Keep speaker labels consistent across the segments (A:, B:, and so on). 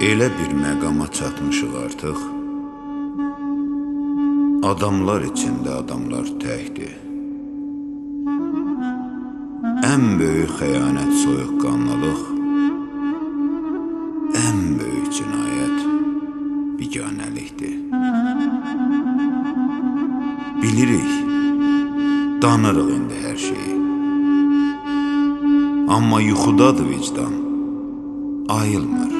A: Elə bir məqama çatmışıq artıq. Adamlar içində adamlar təkdir. Ən böyük xəyanət soyuqqanlılıq, ən böyük cinayət biganəlikdir. Bilirik, danırıq indi hər şeyi. Amma yuxudadır vicdan, ayılmır.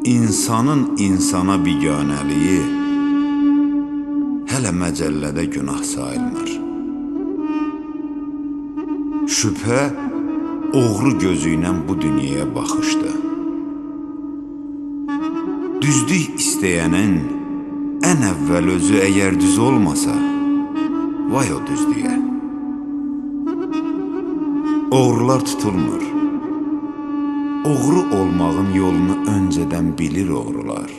A: İnsanın insana biganəliyi hələ məcəllədə günah sayılmır. Şübhə oğru gözü ilə bu dünyaya baxışdı. Düzlük istəyənin ən əvvəl özü əgər düz olmasa, vay o düzlüyə. Oğrular tutulmur. Oğru olmağın yolunu öncədən bilir oğrular.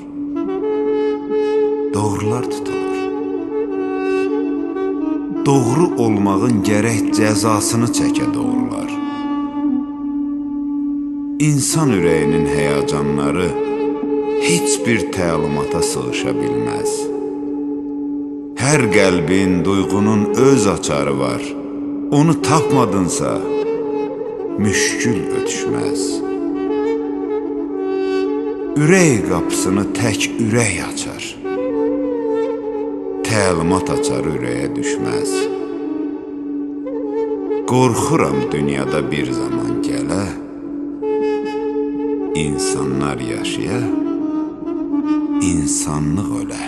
A: Doğrular tutulur. Doğru olmağın gərək cəzasını çəkə doğrular. İnsan ürəyinin həyəcanları heç bir təlimata sığışa bilməz. Hər qəlbin, duyğunun öz açarı var. Onu tapmadınsa, müşkül ötüşməz. Ürək qapısını tək ürək açar. Təlimat açarı ürəyə düşməz. Qorxuram dünyada bir zaman gələ, insanlar yaşaya, insanlıq ölə.